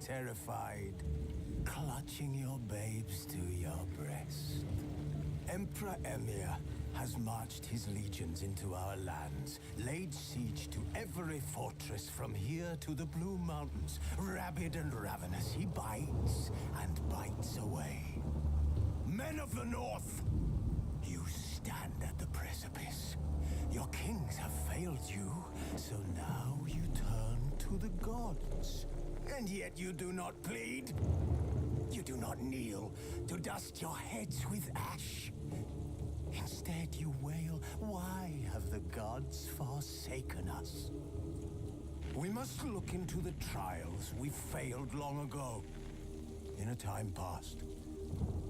terrified, clutching your babes to your breast. Emperor Emir has marched his legions into our lands, laid siege to every fortress from here to the Blue Mountains. Rabid and ravenous, he bites and bites away. Men of the North, you stand at the precipice. Your kings have failed you, so now you turn to the gods. And yet you do not plead. You do not kneel to dust your heads with ash. Instead you wail, why have the gods forsaken us? We must look into the trials we failed long ago. In a time past,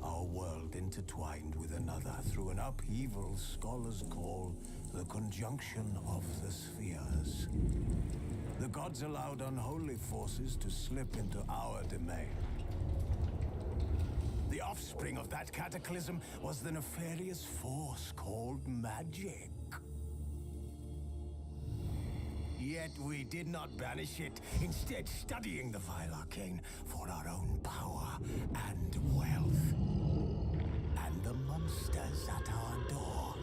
our world intertwined with another through an upheaval scholars call the conjunction of the spheres. The gods allowed unholy forces to slip into our domain. The offspring of that cataclysm was the nefarious force called magic. Yet we did not banish it, instead studying the vile arcane for our own power and wealth. And the monsters at our door,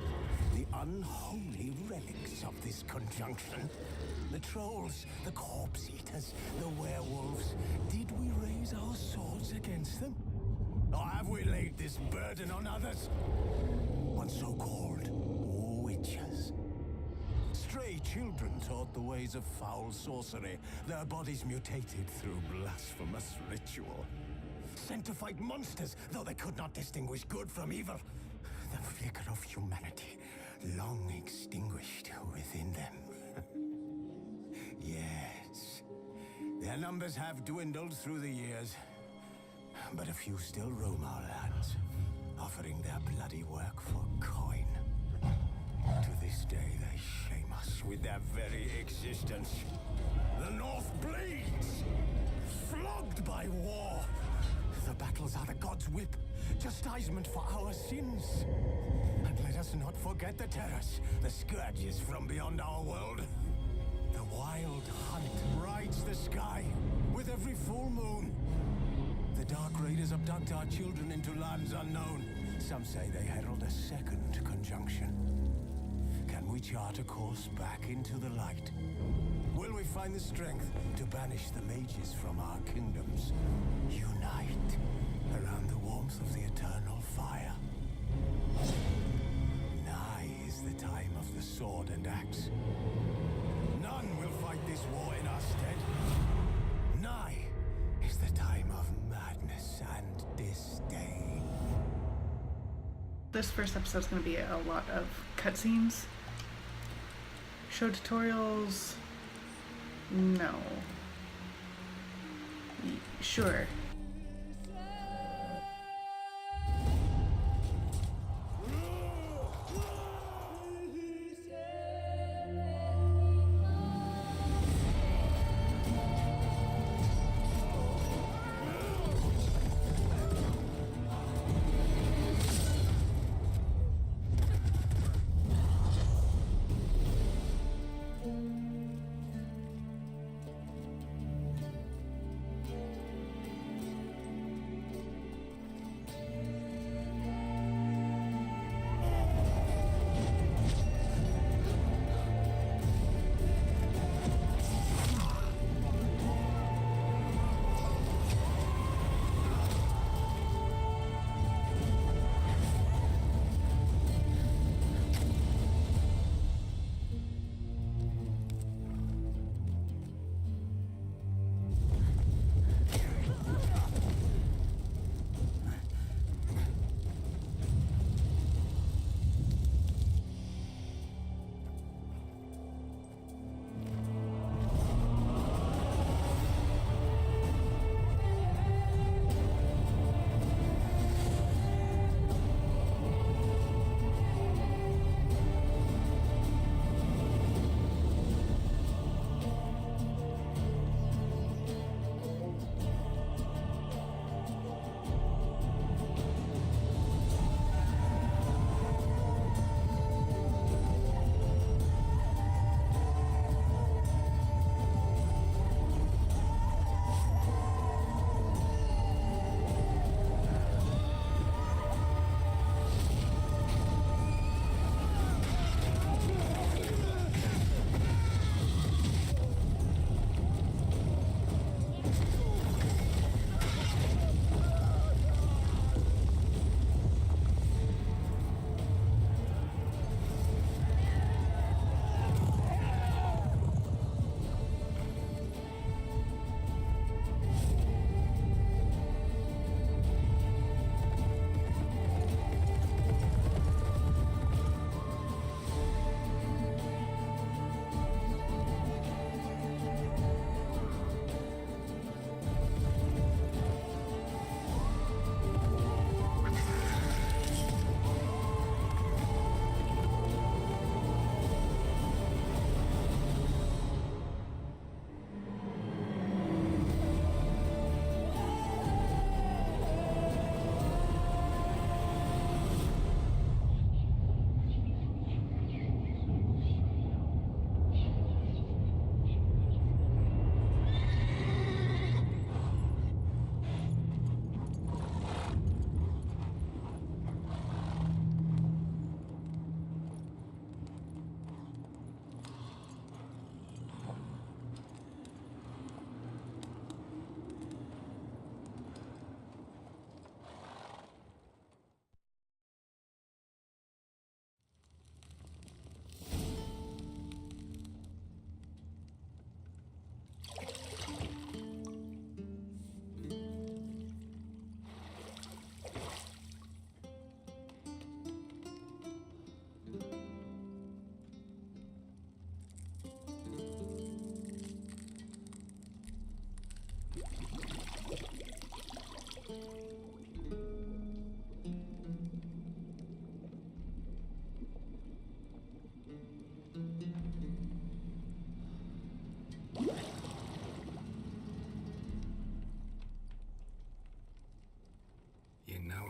the unholy relics of this conjunction. The trolls, the corpse eaters, the werewolves. Did we raise our swords against them? Or have we laid this burden on others? On so-called witches. Stray children taught the ways of foul sorcery, their bodies mutated through blasphemous ritual. Sent to fight monsters, though they could not distinguish good from evil. The flicker of humanity, long extinguished within them. Yes, their numbers have dwindled through the years. But a few still roam our lands, offering their bloody work for coin. To this day, they shame us with their very existence. The North bleeds, flogged by war. The battles are the gods' whip, chastisement for our sins. And let us not forget the terrors, the scourges from beyond our world. The wild hunt rides the sky with every full moon. The Dark Raiders abduct our children into lands unknown. Some say they herald a second conjunction. Can we chart a course back into the light? Will we find the strength to banish the mages from our kingdoms? Unite around the warmth of the eternal fire. Nigh is the time of the sword and axe. None will fight this war in our stead. Nigh is the time of madness and disdain. This first episode is going to be a lot of cutscenes. Show tutorials? No. Sure.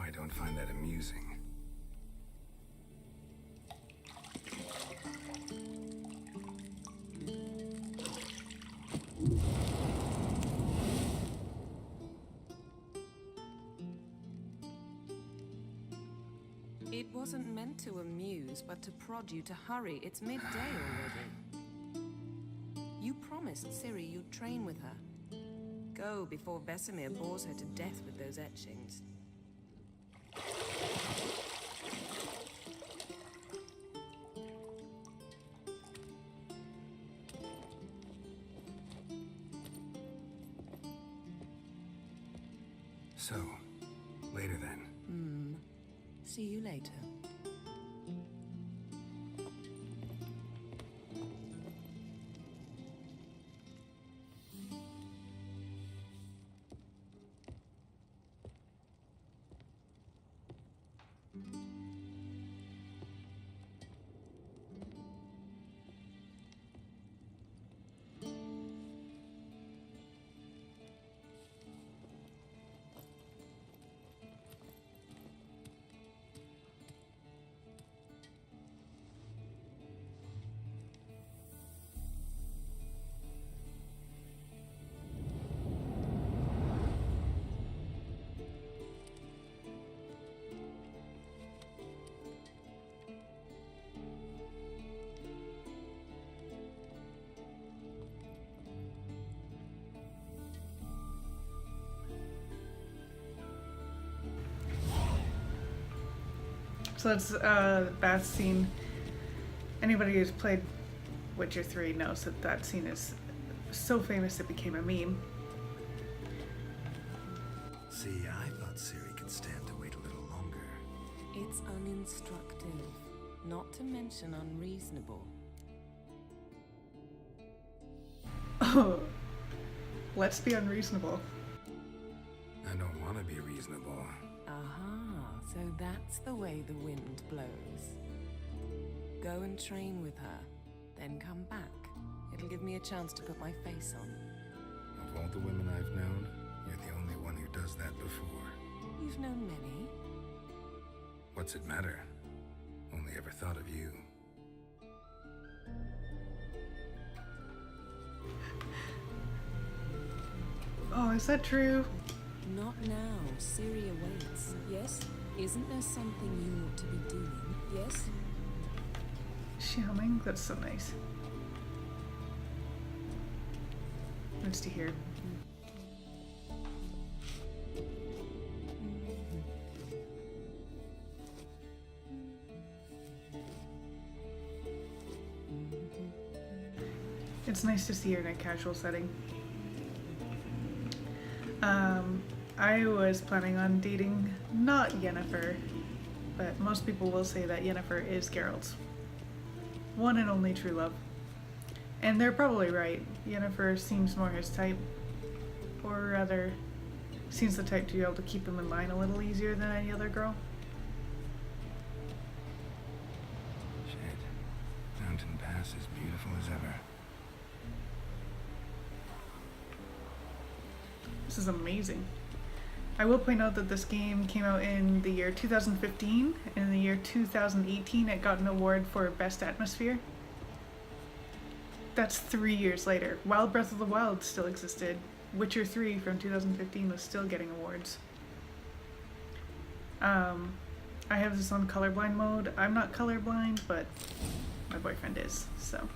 I don't find that amusing. It wasn't meant to amuse, but to prod you to hurry. It's midday already. You promised Ciri you'd train with her. Go before Vesemir bores her to death with those etchings. So, later then. See you later. So that's the bath scene. Anybody who's played Witcher 3 knows that that scene is so famous it became a meme. See, I thought Ciri could stand to wait a little longer. It's uninstructive, not to mention unreasonable. Oh, let's be unreasonable. I don't want to be reasonable. Aha, so that's the way the wind blows. Go and train with her, then come back. It'll give me a chance to put my face on. Of all the women I've known, you're the only one who does that before. You've known many. What's it matter? Only ever thought of you. Oh, is that true? Not now. Ciri awaits. Yes? Isn't there something you ought to be doing? Yes? Is she humming? That's so nice. Nice to hear. It's nice to see her in a casual setting. I was planning on dating not Yennefer, but most people will say that Yennefer is Geralt's one and only true love. And they're probably right. Yennefer seems more his type, or rather, seems the type to be able to keep him in line a little easier than any other girl. Shit. Mountain Pass is beautiful as ever. This is amazing. I will point out that this game came out in the year 2015, and in the year 2018 it got an award for Best Atmosphere. That's 3 years later. While Breath of the Wild still existed, Witcher 3 from 2015 was still getting awards. I have this on colorblind mode. I'm not colorblind, but my boyfriend is, so.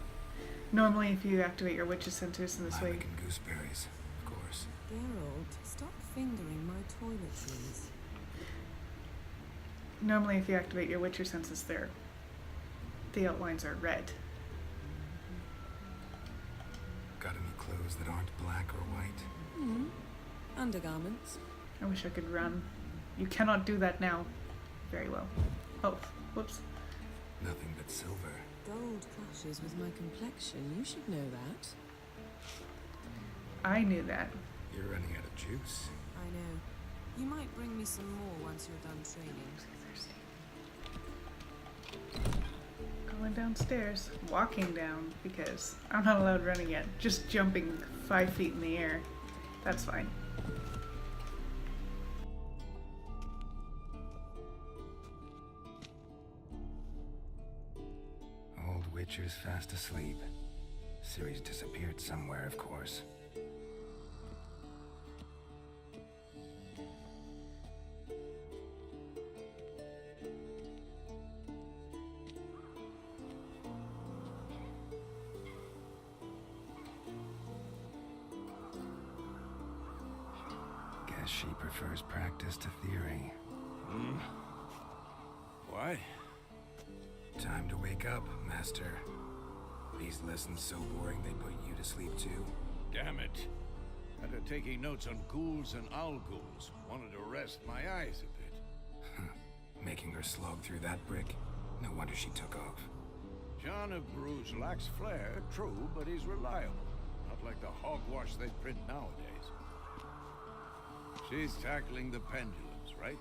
Normally if you activate your witch's senses in this way... Lilac and gooseberries, of course. Geralt, stop fingering my toiletries. Normally if you activate your witcher senses there, the outlines are red. Got any clothes that aren't black or white? Undergarments. I wish I could run. You cannot do that now. Very well. Oh, whoops. Nothing but silver. Gold clashes with my complexion. You should know that. I knew that. You're running out of juice. I know. You might bring me some more once you're done training. Going downstairs, walking down, because I'm not allowed running yet. Just jumping 5 feet in the air. That's fine. Witcher's fast asleep. Ciri's disappeared somewhere, of course. Guess she prefers practice to theory. Why? Time to wake up, Master. These lessons so boring they put you to sleep too. Damn it. After taking notes on ghouls and owl-ghouls, wanted to rest my eyes a bit. Making her slog through that brick? No wonder she took off. John of Bruges lacks flair, true, but he's reliable. Not like the hogwash they print nowadays. She's tackling the pendulums, right?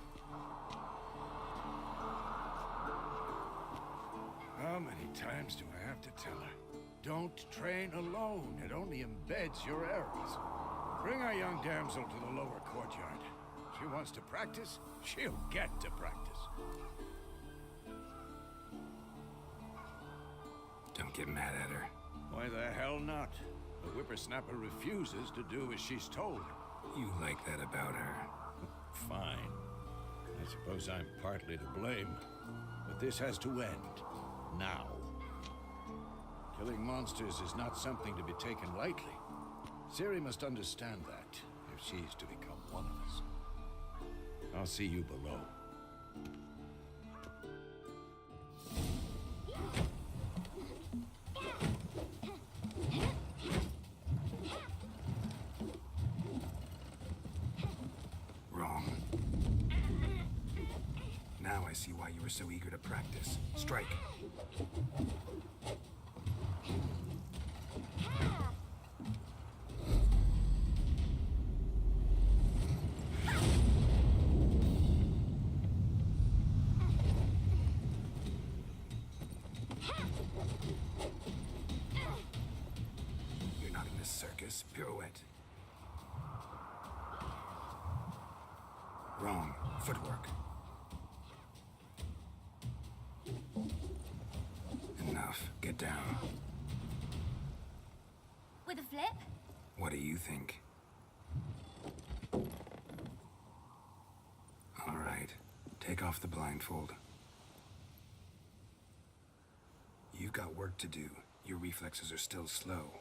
How many times do I have to tell her? Don't train alone. It only embeds your errors. Bring our young damsel to the lower courtyard. She wants to practice, she'll get to practice. Don't get mad at her. Why the hell not? The whippersnapper refuses to do as she's told. You like that about her. Fine. I suppose I'm partly to blame. But this has to end. Now. Killing monsters is not something to be taken lightly. Ciri must understand that, if she's to become one of us. I'll see you below. Wrong. Now I see why you were so eager to practice. Strike. You're not in this circus. Pirouette. Wrong. Footwork. Enough. Get down. With a flip? What do you think? All right. Take off the blindfold. You've got work to do. Your reflexes are still slow.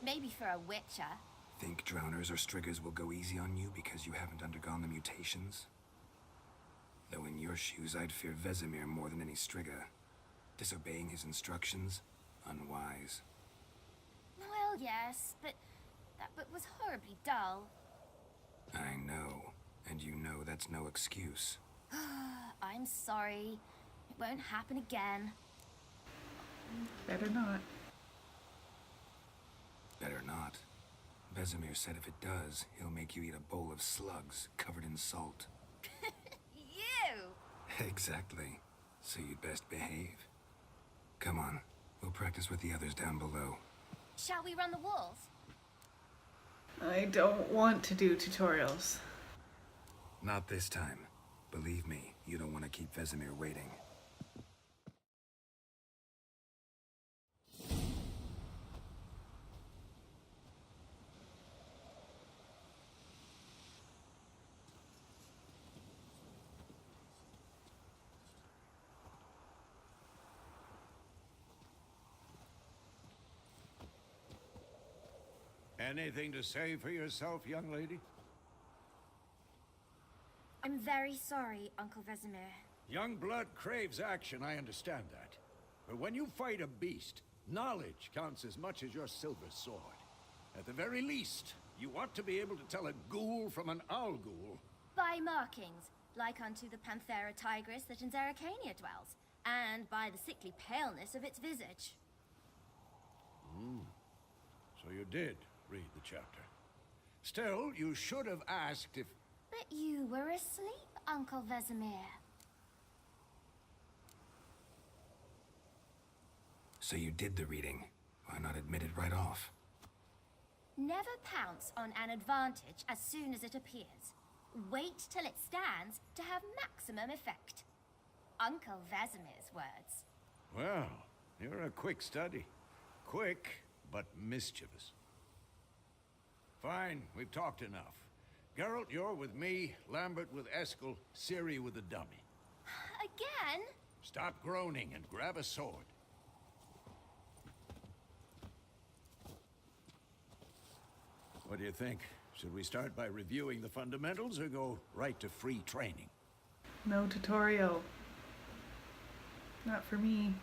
Maybe for a witcher. Think drowners or striggers will go easy on you because you haven't undergone the mutations? Though in your shoes, I'd fear Vesemir more than any strigger. Disobeying his instructions? Unwise. Well, yes, but that book was horribly dull. I know. And you know that's no excuse. I'm sorry. It won't happen again. Better not. Better not. Vesemir said if it does, he'll make you eat a bowl of slugs covered in salt. You! Exactly. So you'd best behave. Come on. We'll practice with the others down below. Shall we run the walls? I don't want to do tutorials. Not this time. Believe me, you don't want to keep Vesemir waiting. Anything to say for yourself, young lady? I'm very sorry, Uncle Vesemir. Young blood craves action, I understand that. But when you fight a beast, knowledge counts as much as your silver sword. At the very least, you ought to be able to tell a ghoul from an owl ghoul. By markings, like unto the Panthera tigris that in Zerrikania dwells, and by the sickly paleness of its visage. So you did read the chapter. Still, you should have asked if... But you were asleep, Uncle Vesemir. So you did the reading. Why not admit it right off? Never pounce on an advantage as soon as it appears. Wait till it stands to have maximum effect. Uncle Vesemir's words. Well, You're a quick study. Quick, but mischievous. Fine, we've talked enough. Geralt, you're with me, Lambert with Eskel, Ciri with the dummy. Again? Stop groaning and grab a sword. What do you think? Should we start by reviewing the fundamentals or go right to free training? No tutorial. Not for me.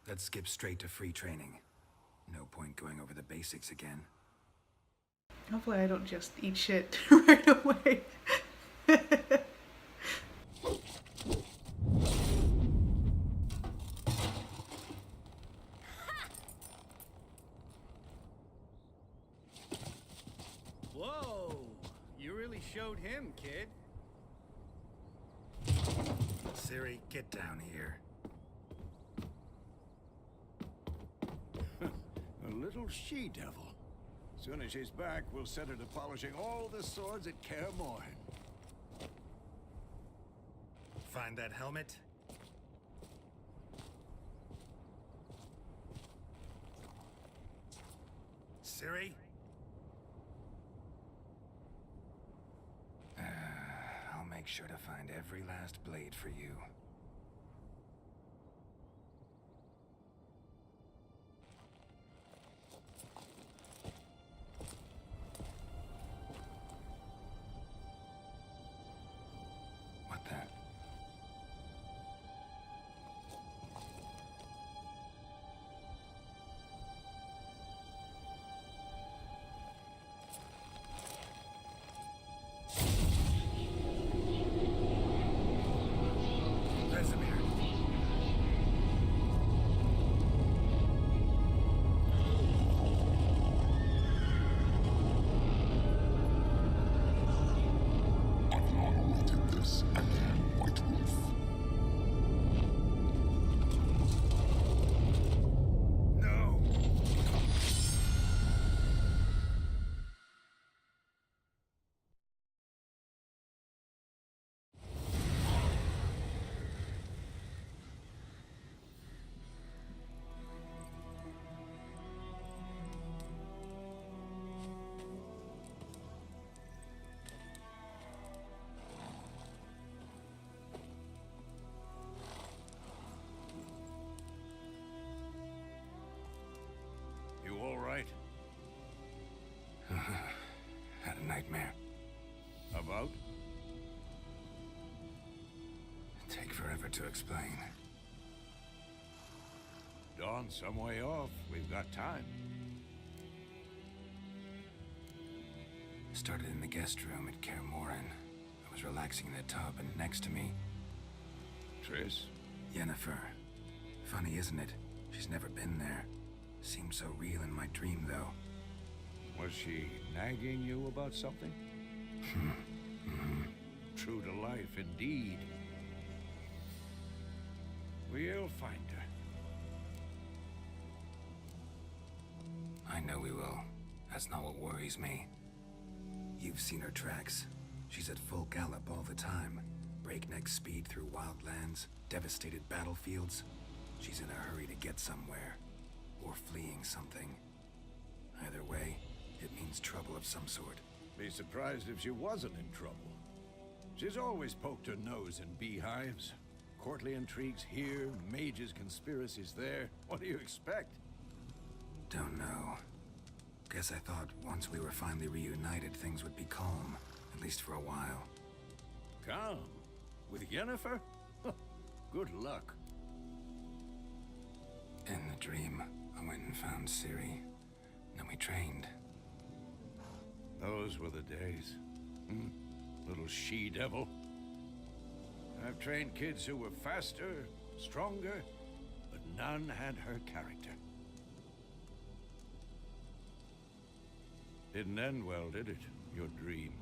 Let's skip straight to free training. No point going over the basics again. Hopefully I don't just eat shit right away. Whoa! You really showed him, kid. Ciri, get down here. A little she-devil. Soon as she's back, we'll set her to polishing all the swords at Kaer Morhen. Find that helmet? Ciri? I'll make sure to find every last blade for you. What the? Vesemir. Adnan wanted this, and then White Wolf. No! You all right? Had a nightmare. About? Take forever to explain. Dawn's some way off. We've got time. Started in the guest room at Kaer Morhen. I was relaxing in the tub, and next to me, Triss? Yennefer. Funny, isn't it? She's never been there. Seemed so real in my dream, though. Was she nagging you about something? True to life, indeed. We'll find her. I know we will. That's not what worries me. You've seen her tracks. She's at full gallop all the time. Breakneck speed through wildlands, devastated battlefields. She's in a hurry to get somewhere. Or fleeing something. Either way, it means trouble of some sort. Be surprised if she wasn't in trouble. She's always poked her nose in beehives. Courtly intrigues here, mages' conspiracies there. What do you expect? Don't know. Guess I thought once we were finally reunited, things would be calm. At least for a while. Calm? With Yennefer? Good luck. In the dream, I went and found Ciri. Then we trained. Those were the days. Little she-devil. I've trained kids who were faster, stronger, but none had her character. Didn't end well, did it? Your dream?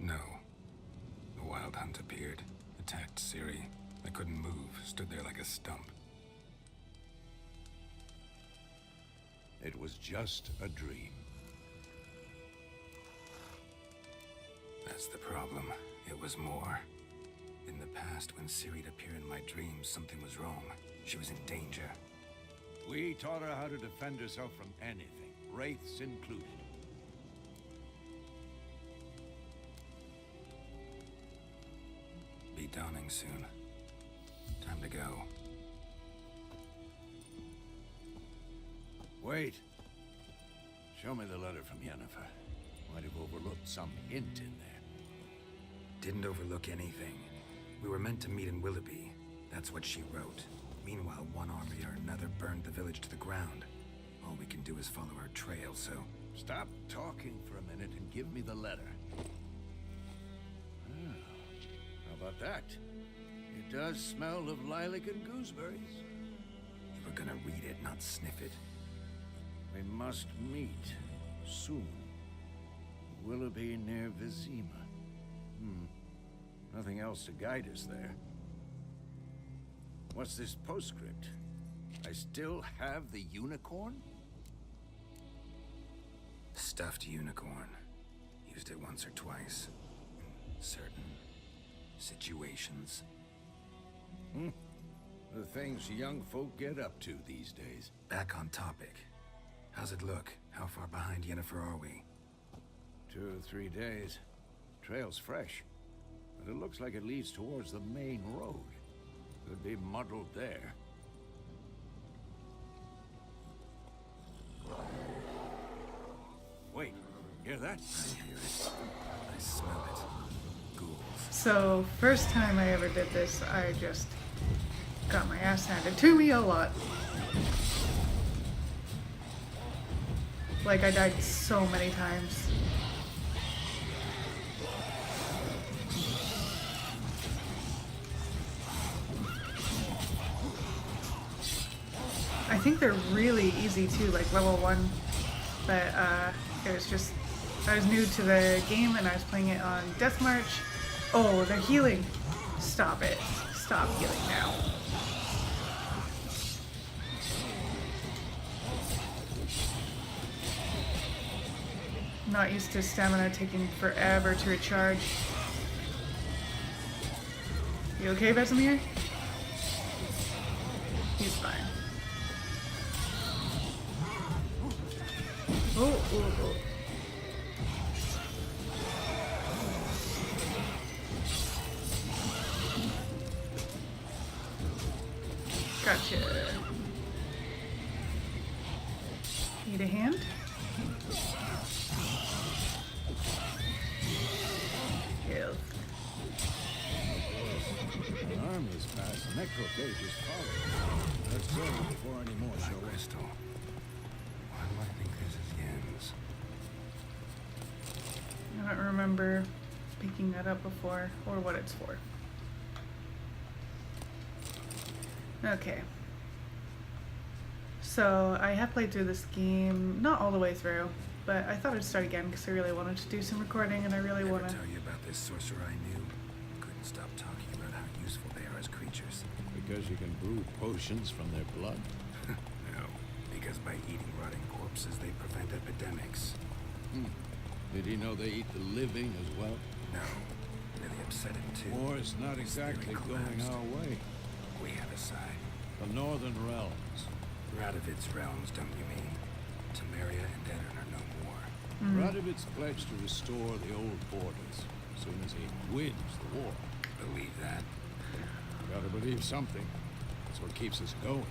No. The Wild Hunt appeared, attacked Ciri. I couldn't move, stood there like a stump. It was just a dream. That's the problem. It was more. In the past, when Ciri'd appear in my dreams, something was wrong. She was in danger. We taught her how to defend herself from anything, wraiths included. Be dawning soon. Time to go. Wait. Show me the letter from Yennefer. Might have overlooked some hint in there. Didn't overlook anything. We were meant to meet in Willoughby. That's what she wrote. Meanwhile, one army or another burned the village to the ground. All we can do is follow her trail, so... Stop talking for a minute and give me the letter. Ah, how about that? It does smell of lilac and gooseberries. You were gonna read it, not sniff it. We must meet soon. Willoughby near Vizima. Nothing else to guide us there. What's this postscript? I still have the unicorn? Stuffed unicorn. Used it once or twice. In certain situations. The things young folk get up to these days. Back on topic. How's it look? How far behind Yennefer are we? 2 or 3 days. Trail's fresh. But it looks like it leads towards the main road. Could be muddled there. Wait, hear that? I hear it. I smell it. Ghouls. So, first time I ever did this, I just got my ass handed to me a lot. Like, I died so many times. I think they're really easy too, like level 1, but it was just, I was new to the game and I was playing it on Death March. Oh, they're healing. Stop it. Stop healing now. Not used to stamina taking forever to recharge. You okay, Vesemir? He's fine. Oh. Gotcha. Need a hand? Health. An arm is past. Necrophage is following. Let's go before any more show us. Crystal. Why do I think this is Yen's? I don't remember picking that up before or what it's for. Okay. So I have played through this game, not all the way through, but I thought I'd start again because I really wanted to do some recording and I really want to... tell you about this sorcerer I knew. Couldn't stop talking about how useful they are as creatures. Because you can brew potions from their blood? No, because by eating rotting corpses, they prevent epidemics. Did he know they eat the living as well? No, really upset him too. War's not exactly going our way. We have a side. The Northern Realms. Radovid's realms, don't you mean? Temeria and Edirn are no more. Radovid's pledged to restore the old borders as soon as he wins the war. Believe that? Gotta believe something. That's what keeps us going.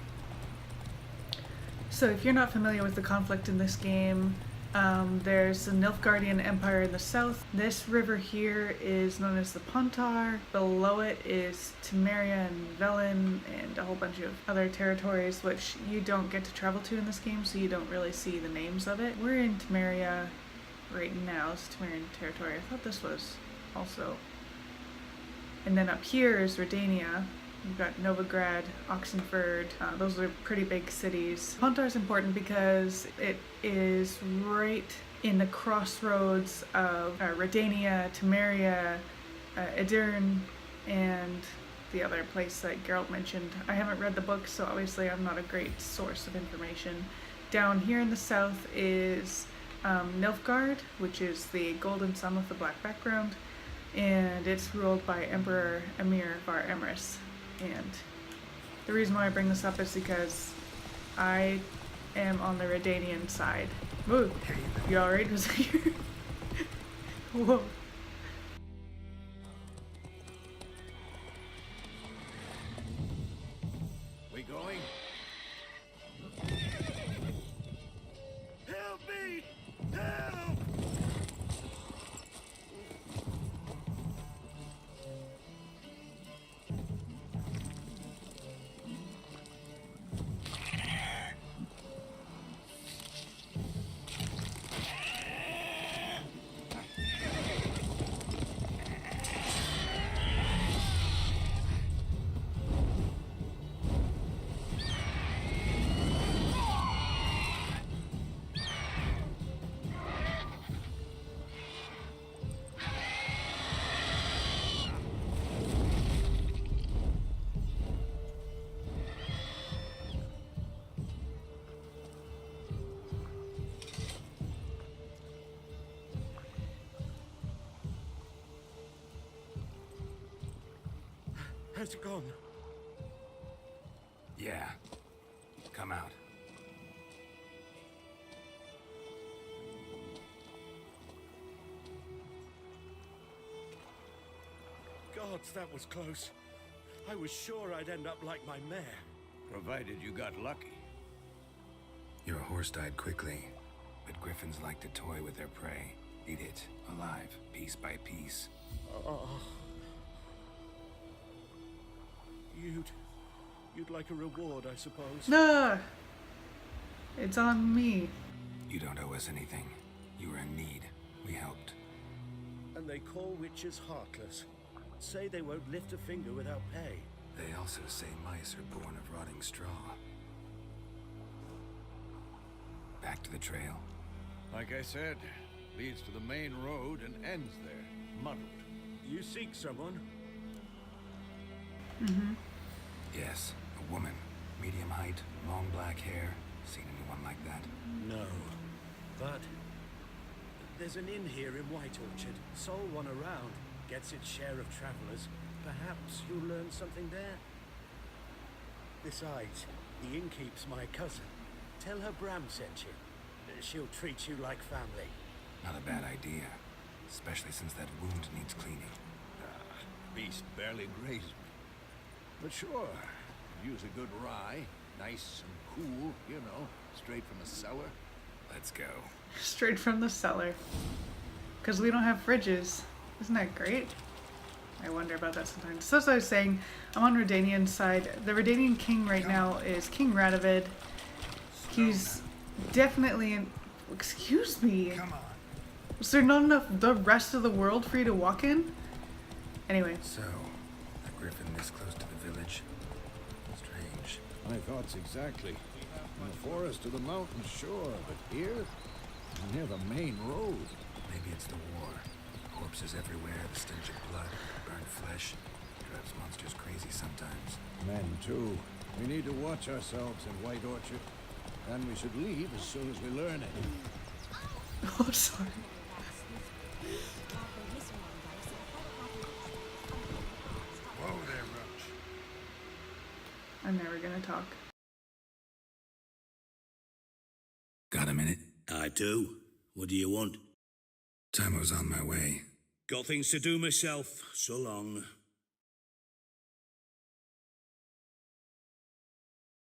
So if you're not familiar with the conflict in this game, there's the Nilfgaardian Empire in the south. This river here is known as the Pontar. Below it is Temeria and Velen and a whole bunch of other territories which you don't get to travel to in this game, so you don't really see the names of it. We're in Temeria right now. It's Temerian territory. I thought this was also. And then up here is Redania. You've got Novigrad, Oxenford, those are pretty big cities. Pontar is important because it is right in the crossroads of Redania, Temeria, Edirn, and the other place that Geralt mentioned. I haven't read the book, so obviously I'm not a great source of information. Down here in the south is Nilfgaard, which is the golden sun with the black background. and it's ruled by Emperor Emir Var Emrys. And the reason why I bring this up is because I am on the Redanian side. Whoa, you alright? Was that your... Whoa. We going? Help me! Help! Has it gone? Yeah. Come out. Gods, that was close. I was sure I'd end up like my mare. Provided you got lucky. Your horse died quickly, but griffins like to toy with their prey. Eat it, alive, piece by piece. Oh. You'd like a reward, I suppose. No! It's on me. You don't owe us anything. You were in need. We helped. And they call witches heartless. Say they won't lift a finger without pay. They also say mice are born of rotting straw. Back to the trail. Like I said, leads to the main road and ends there, muddled. You seek someone? Yes, a woman. Medium height, long black hair. Seen anyone like that? No. But there's an inn here in White Orchard. Sole one around. Gets its share of travelers. Perhaps you'll learn something there. Besides, the innkeep's my cousin. Tell her Bram sent you. She'll treat you like family. Not a bad idea. Especially since that wound needs cleaning. Beast barely grazed me. But sure, use a good rye. Nice and cool, you know, straight from the cellar. Let's go. Straight from the cellar. Because we don't have fridges. Isn't that great? I wonder about that sometimes. So as I was saying, I'm on Redanian side. The Redanian king right now is King Radovid. He's definitely in... Excuse me. Come on. Was there not enough the rest of the world for you to walk in? Anyway. So, a griffin this close to the village? Strange. My thoughts exactly. In the forest or the mountains, sure, but here? Near the main road. Maybe it's the war. Corpses everywhere, the stench of blood, burnt flesh. Drives monsters crazy sometimes. Men, too. We need to watch ourselves in White Orchard. And we should leave as soon as we learn it. Oh, sorry. Whoa there, Roach. I'm never gonna talk. Got a minute? I do. What do you want? Time was on my way. Got things to do myself. So long.